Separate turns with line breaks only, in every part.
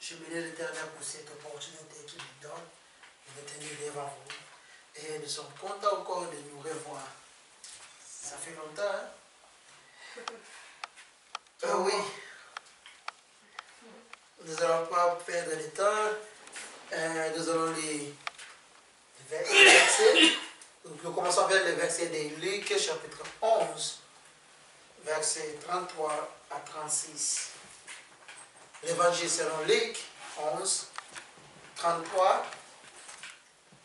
Je bénis l'Éternel pour cette opportunité qu'il nous donne de tenir devant vous. Et nous sommes contents encore de nous revoir. Ça fait longtemps, hein? Oui. Nous n'allons pas perdre le temps. Nous allons les versets. Nous commençons avec le verset de Luc, chapitre 11, versets 33 à 36. L'évangile selon Luc 11, 33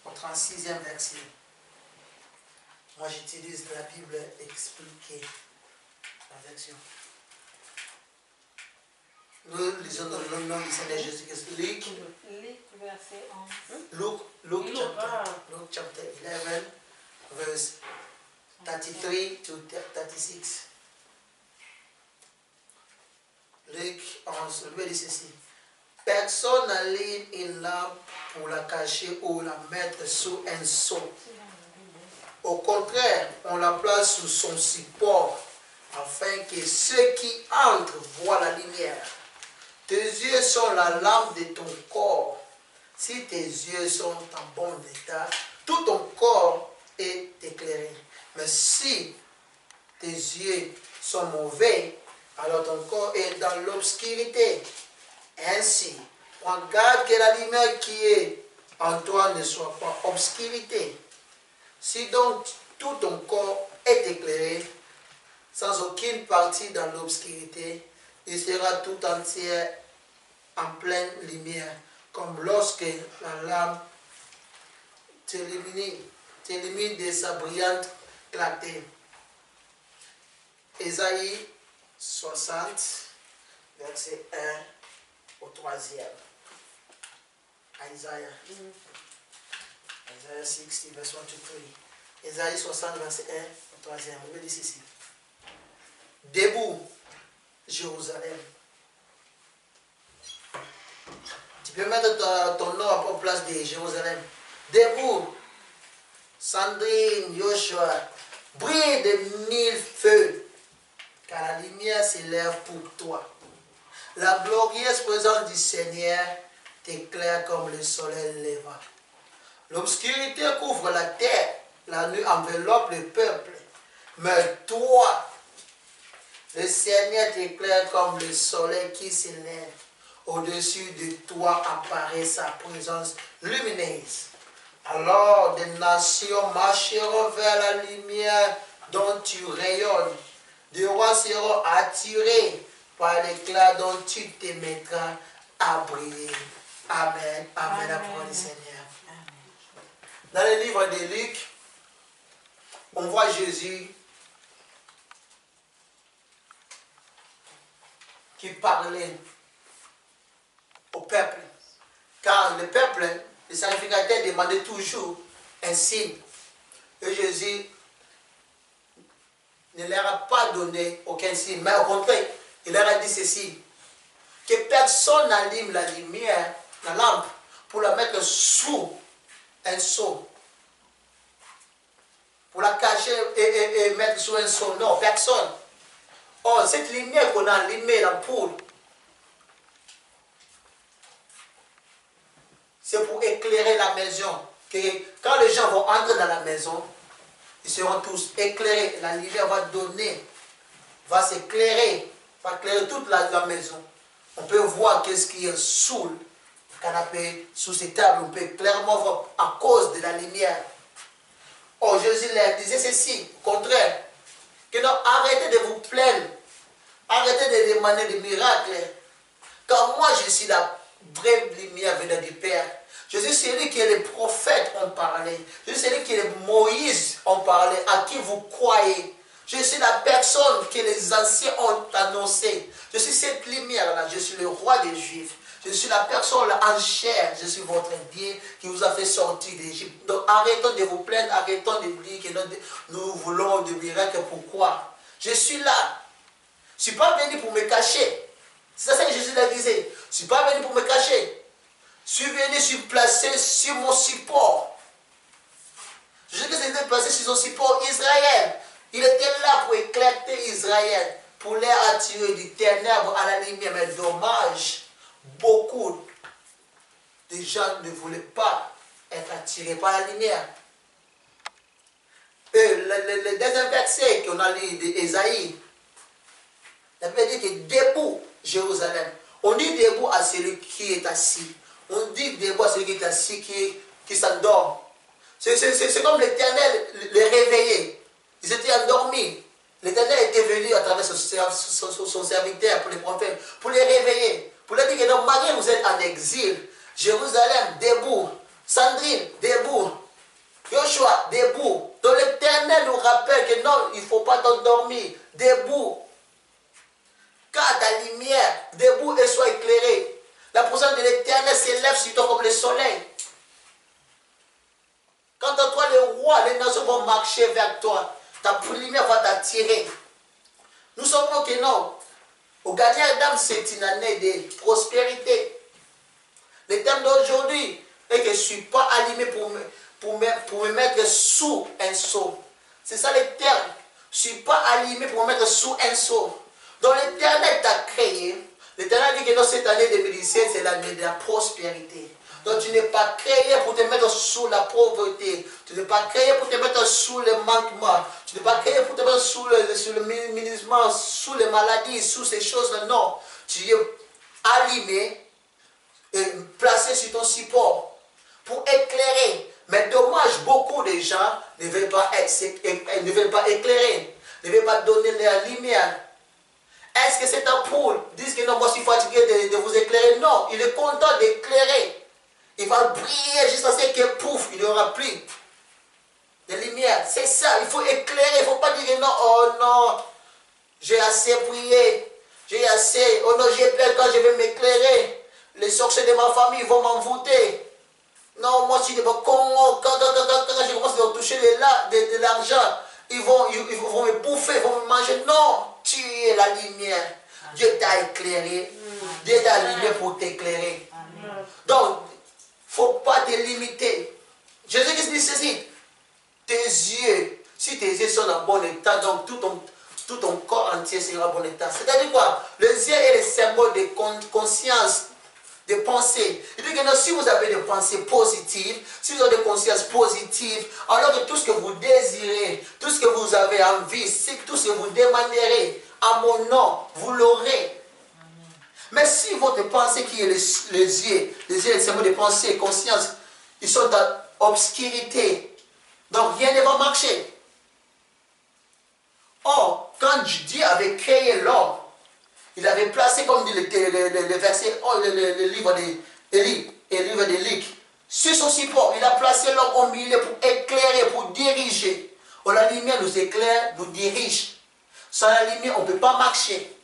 au 36e verset. Moi, j'utilise la Bible expliquée, la version. Nous lisons dans le nom du Seigneur Jésus-Christ. Luc,
verset 11.
Luke chapter 11, verse 33 to 36. Luc 11, lui dit ceci. Personne n'allume une lampe pour la cacher ou la mettre sous un seau. Au contraire, on la place sous son support, afin que ceux qui entrent voient la lumière. Tes yeux sont la lampe de ton corps. Si tes yeux sont en bon état, tout ton corps est éclairé. Mais si tes yeux sont mauvais, alors ton corps est dans l'obscurité. Ainsi, prends garde que la lumière qui est en toi ne soit pas obscurité. Si donc tout ton corps est éclairé, sans aucune partie dans l'obscurité, il sera tout entier en pleine lumière, comme lorsque la lampe t'illumine de sa brillante clarté. Ésaïe 60, verset 1 au 3e. Isaiah 60, verset 1 to 3. Ésaïe 60, verset 1 au 3e. On me dit ceci. Debout, Jérusalem. Tu peux mettre ton nom à place de Jérusalem. Debout, Sandrine, Joshua, brille de 1000 feux, car la lumière s'élève pour toi. La glorieuse présence du Seigneur t'éclaire comme le soleil levant. L'obscurité couvre la terre, la nuit enveloppe le peuple. Mais toi, le Seigneur t'éclaire comme le soleil qui s'élève. Au-dessus de toi apparaît sa présence lumineuse. Alors des nations marcheront vers la lumière dont tu rayonnes. Des rois seront attirés par l'éclat dont tu te mettras à briller. Amen. Amen. La parole du Seigneur. Dans le livre de Luc, on voit Jésus qui parlait au peuple. Car le peuple, le sacrificateur demandait toujours un signe. Et Jésus ne leur a pas donné aucun signe. Mais au contraire, il leur a dit ceci. Que personne n'allume la lumière, la lampe, pour la mettre sous un seau. Pour la cacher et mettre sous un seau. Non, personne. Or, cette lumière qu'on a allumée, l'ampoule, c'est pour éclairer la maison. Que quand les gens vont entrer dans la maison, ils seront tous éclairés. La lumière va donner, va s'éclairer, va éclairer toute la maison. On peut voir qu'est-ce qui est sous le canapé, sous ces tables. On peut clairement voir à cause de la lumière. Oh, Jésus leur disait ceci, au contraire, que non, arrêtez de vous plaindre, arrêtez de demander des miracles, car moi je suis la vraie lumière venant du Père. Je suis celui que les prophètes ont parlé, je suis celui que Moïse ont parlé, à qui vous croyez. Je suis la personne que les anciens ont annoncée. Je suis cette lumière-là, je suis le roi des Juifs. Je suis la personne en chair, je suis votre Dieu qui vous a fait sortir d'Égypte. Donc arrêtons de vous plaindre, arrêtons de dire que nous voulons des miracles. Pourquoi? Je suis là. Je ne suis pas venu pour me cacher. C'est ça que Jésus l'a disait. Je ne suis pas venu pour me cacher. Je suis venu, je suis placé sur mon support. Jésus était placé sur son support Israël. Il était là pour éclater Israël, pour les attirer du ténèbre à la lumière. Mais dommage, beaucoup des gens ne voulaient pas être attirés par la lumière. Et le deuxième verset qu'on a lu d'Ésaïe, la Bible dit que debout, Jérusalem, on dit debout à celui qui est assis. On dit debout à celui qui est assis, qui s'endort. C'est comme l'Éternel les réveillait. Ils étaient endormis. L'Éternel était venu à travers son serviteur pour les prophètes, pour les réveiller, pour leur dire que non, malgré vous êtes en exil, Jérusalem, debout. Sandrine, debout. Joshua, debout. Donc l'Éternel nous rappelle que non, il ne faut pas t'endormir. Debout. Car ta lumière, debout et sois éclairé. La présence de l'Éternel s'élève sur toi comme le soleil. Quand à toi, les rois, les nations vont marcher vers toi, ta lumière va t'attirer. Nous savons que non. Au gagnant d'âme, c'est une année de prospérité. Le thème d'aujourd'hui est que je ne suis pas allumé pour me mettre sous un seau. C'est ça le terme. Je ne suis pas allumé pour me mettre sous un seau. Donc l'Éternel t'a créé. L'Éternel dit que dans cette année 2017, c'est l'année de la prospérité. Donc tu n'es pas créé pour te mettre sous la pauvreté. Tu n'es pas créé pour te mettre sous le manquement. Tu n'es pas créé pour te mettre sous le minusement, sous les maladies, sous ces choses-là. Non. Tu es allumé et placé sur ton support pour éclairer. Mais dommage, beaucoup de gens ne veulent pas éclairer, ne veulent pas donner leur lumière. Est-ce que cette ampoule dit que non, moi je suis fatigué de vous éclairer? Non, il est content d'éclairer. Il va briller jusqu'à ce que pouf, il n'y aura plus de lumière. C'est ça, il faut éclairer. Il ne faut pas dire non, oh non, j'ai assez prié, j'ai assez, oh non, j'ai peur quand je vais m'éclairer. Les sorciers de ma famille vont m'envoûter. Non, moi si je quand je commence à toucher de l'argent, ils vont me bouffer, ils vont me manger. Non, tu es la lumière. Dieu t'a éclairé. Dieu t'a allumé pour t'éclairer. Donc, il ne faut pas te limiter. Jésus-Christ dit ceci. Tes yeux, si tes yeux sont en bon état, donc tout ton corps entier sera en bon état. C'est-à-dire quoi? Les yeux est le symbole de conscience, de pensée. Il dit que non, si vous avez des pensées positives, si vous avez des consciences positives, alors que tout ce que vous désirez, tout ce que vous avez envie, tout ce que vous demanderez à mon nom, vous l'aurez. Mais si votre pensée qui est les yeux, les symbole de pensée, conscience, ils sont dans l'obscurité, donc rien ne va marcher. Or, quand Dieu avait créé l'homme, il avait placé, comme dit le verset, le livre d'Élie et le livre d'Élie, sur son support, il a placé l'homme au milieu pour éclairer, pour diriger. Oh, la lumière nous éclaire, nous dirige. Sans la lumière, on ne peut pas marcher.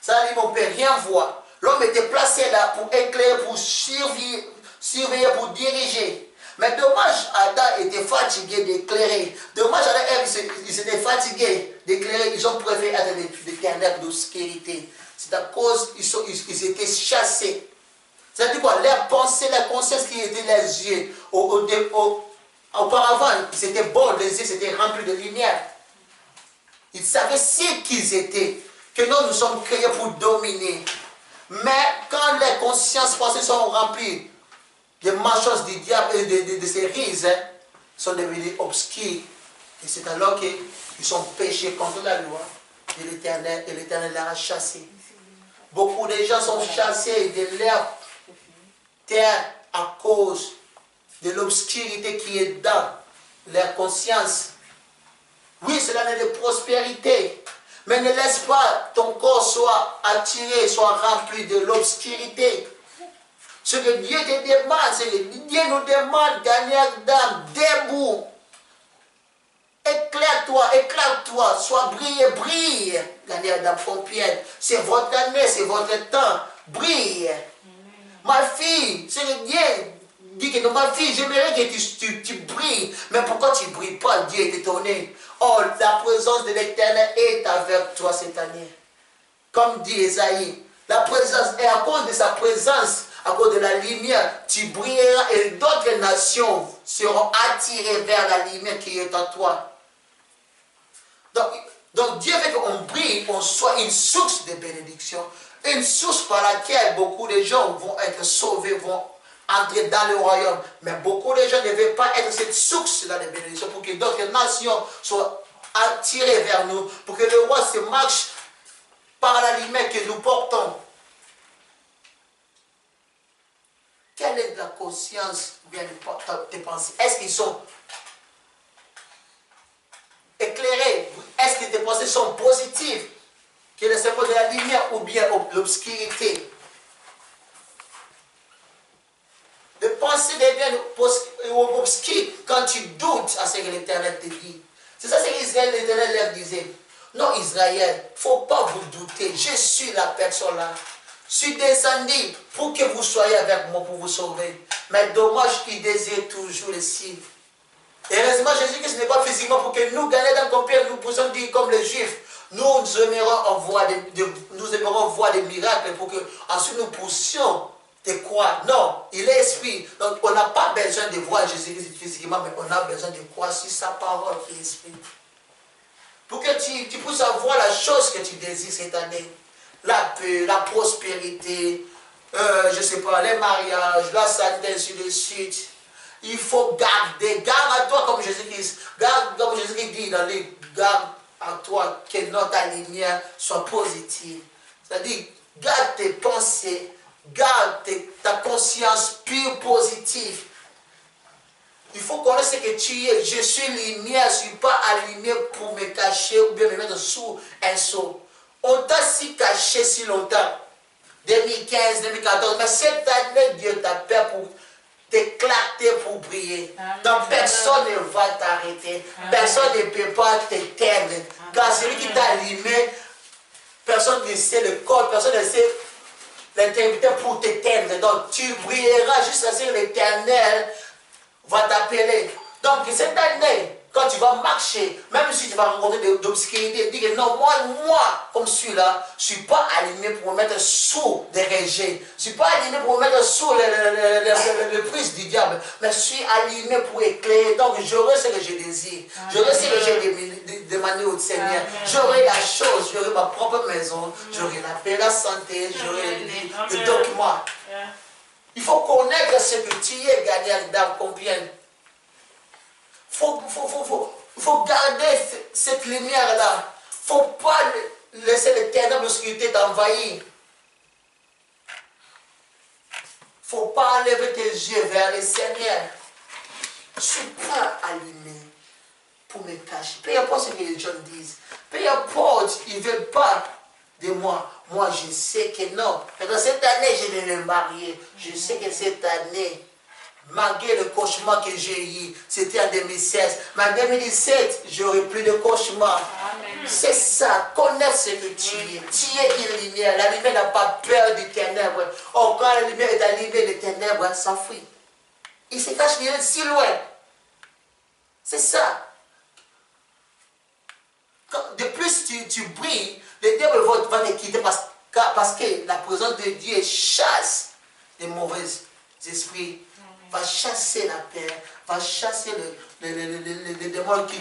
Sans la lumière, on ne peut rien voir. L'homme était placé là pour éclairer, pour surveiller, pour diriger. Mais dommage, Adam était fatigué d'éclairer. Dommage, Adam et Ève, ils étaient fatigués d'éclairer. Ils ont préféré être des ténèbres d'obscurité. C'est à cause ils étaient chassés. C'est-à-dire quoi? Leur pensée, leur conscience qui était les yeux. Auparavant, ils étaient bons, les yeux étaient remplis de lumière. Ils savaient ce qu'ils étaient. Que nous sommes créés pour dominer. Mais quand les consciences pensées sont remplies des mensonges du diable et de ses rises, sont devenues obscures. Et c'est alors qu'ils sont péchés contre la loi de l'Éternel et l'Éternel les a chassés. Beaucoup de gens sont chassés de leur terre à cause de l'obscurité qui est dans leur conscience. Oui, c'est l'année de prospérité. Mais ne laisse pas ton corps soit attiré, soit rempli de l'obscurité. Ce que Dieu te demande, c'est que Dieu nous demande, gagnant d'âme, debout. Éclaire-toi, sois brille. Gagnant d'âme, pompière. C'est votre année, c'est votre temps. Brille. Ma fille, c'est que Dieu dit que non, ma fille, j'aimerais que tu brilles. Mais pourquoi tu ne brilles pas? Dieu est étonné. Oh, la présence de l'Éternel est avec toi cette année. Comme dit Ésaïe, la présence, et à cause de sa présence, à cause de la lumière, tu brilleras et d'autres nations seront attirées vers la lumière qui est en toi. Donc Dieu veut qu'on brille, qu'on soit une source de bénédiction, une source par laquelle beaucoup de gens vont être sauvés, vont entrer dans le royaume. Mais beaucoup de gens ne veulent pas être cette source dans les bénédictions pour que d'autres nations soient attirées vers nous, pour que le roi se marche par la lumière que nous portons. Quelle est la conscience bien de pensées? Est-ce qu'ils sont éclairés? Est-ce que tes pensées sont positives? Que le symbole de la lumière ou bien l'obscurité? Les pensées deviennent obscures quand tu doutes à ce que l'Éternel te dit. C'est ça ce qu'Israël, l'Éternel leur disait. Non, Israël, il ne faut pas vous douter. Je suis la personne là. Je suis descendu pour que vous soyez avec moi, pour vous sauver. Mais dommage qu'il désire toujours le ciel. Heureusement, Jésus, que ce n'est pas physiquement pour que nous gagnions dans le Père, nous puissions dire comme les Juifs. Nous aimerons voir des miracles pour que ensuite nous puissions te croire. Non, il est esprit. Donc on n'a pas besoin de voir Jésus physiquement, mais on a besoin de croire sur sa parole qui est esprit. Pour que tu puisses avoir la chose que tu désires cette année. La paix, la prospérité, je ne sais pas, les mariages, la santé, ainsi de suite. Il faut garde à toi comme Jésus-Christ. Garde comme Jésus-Christ dit dans les garde à toi que notre lumière soit positive. C'est-à-dire, garde tes pensées, garde ta conscience pure positive. Il faut connaître ce que tu es. Je suis lumière, je ne suis pas allumé pour me cacher ou bien me mettre sous un seau. On t'a si caché si longtemps, 2015, 2014, mais cette année, Dieu t'appelle pour t'éclater, pour briller. Donc personne ne va t'arrêter, personne ne peut pas t'éteindre. Car celui qui t'a allumé, personne ne sait le code, personne ne sait l'intégrité pour t'éteindre. Donc tu brilleras jusqu'à ce que l'Éternel va t'appeler. Donc cette année, quand tu vas marcher, même si tu vas rencontrer d'obscurité, dis que non, moi, comme celui-là, je ne suis pas allumé pour me mettre sous des rejets. Je ne suis pas allumé pour me mettre sous le prise du diable, mais je suis allumé pour éclairer. Donc j'aurai ce que je désire. J'aurai ce que j'ai demandé au Seigneur. J'aurai la chose, j'aurai ma propre maison, j'aurai la paix, la santé, j'aurai le document. Il faut connaître ce que tu es gagné dans combien. Il faut garder cette lumière-là. Il ne faut pas laisser les ténèbres, l'obscurité t'envahir. Il ne faut pas enlever tes yeux vers le Seigneur. Je ne suis pas allumé pour me cacher. Peu importe ce que les gens disent. Peu importe, ils ne veulent pas de moi. Moi, je sais que non. Dans cette année, je vais me marier. Je sais que cette année, malgré le cauchemar que j'ai eu, c'était en 2016. Mais en 2017, j'aurai plus de cauchemar. C'est ça, connaître ce que tu es. Tu es une lumière. La lumière n'a pas peur des ténèbres. Oh, quand la lumière est allumée, les ténèbres s'enfuient. Il se cache si loin. C'est ça. De plus tu brilles, les diables vont te quitter parce que la présence de Dieu chasse les mauvais esprits. Va chasser la paix, va chasser les démons qui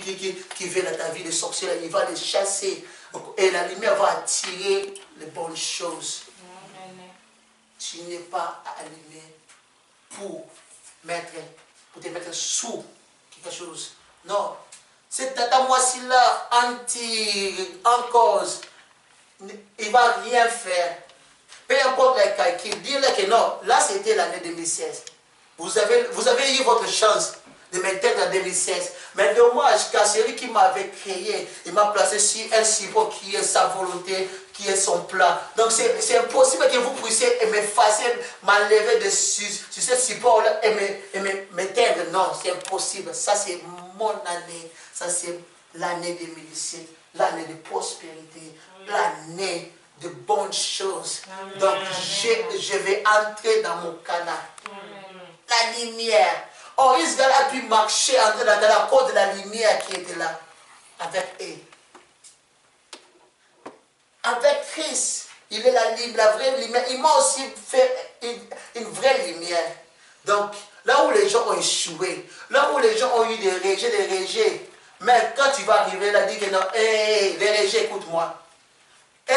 viennent à ta vie, les sorciers, il va les chasser. Et la lumière va attirer les bonnes choses. Tu n'es pas allumé pour te mettre sous quelque chose. Non. C'est ta moitié-là en cause. Il ne va rien faire. Peu importe les calculs, dis-le que non, là c'était l'année 2016. Vous avez eu votre chance de m'éteindre en 2016. Mais dommage, car celui qui m'avait créé, il m'a placé sur un support qui est sa volonté, qui est son plan. Donc c'est impossible que vous puissiez m'effacer, m'enlever sur ce support-là et m'éteindre. Non, c'est impossible. Ça c'est mon année. Ça c'est l'année 2017. L'année de prospérité. L'année de bonnes choses. Donc je vais entrer dans mon canal. La lumière. Oh, Israël a pu marcher dans la cause de la lumière qui était là. Avec eux. Avec Christ. Il est la vraie lumière. Il m'a aussi fait une vraie lumière. Donc, là où les gens ont échoué, là où les gens ont eu des rejets, mais quand tu vas arriver là, dis que non, les rejets, écoute-moi. Et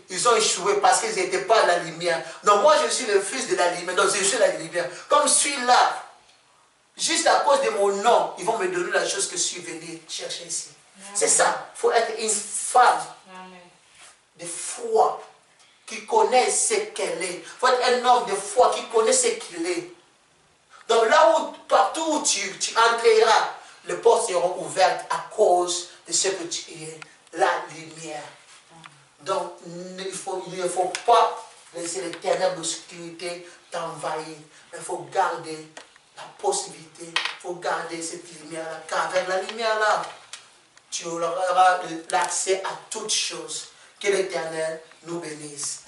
ils ils ont échoué parce qu'ils n'étaient pas à la lumière. Donc moi, je suis le fils de la lumière. Donc je suis la lumière. Comme je suis là, juste à cause de mon nom, ils vont me donner la chose que je suis venu chercher ici. C'est ça. Il faut être une femme de foi qui connaît ce qu'elle est. Il faut être un homme de foi qui connaît ce qu'il est. Donc là où, partout où tu entreras, les portes seront ouvertes à cause de ce que tu es, la lumière. Donc il ne faut pas laisser les ténèbres d'obscurité t'envahir. Mais il faut garder la possibilité, il faut garder cette lumière-là. Car avec la lumière-là, tu auras l'accès à toutes choses. Que l'Éternel nous bénisse.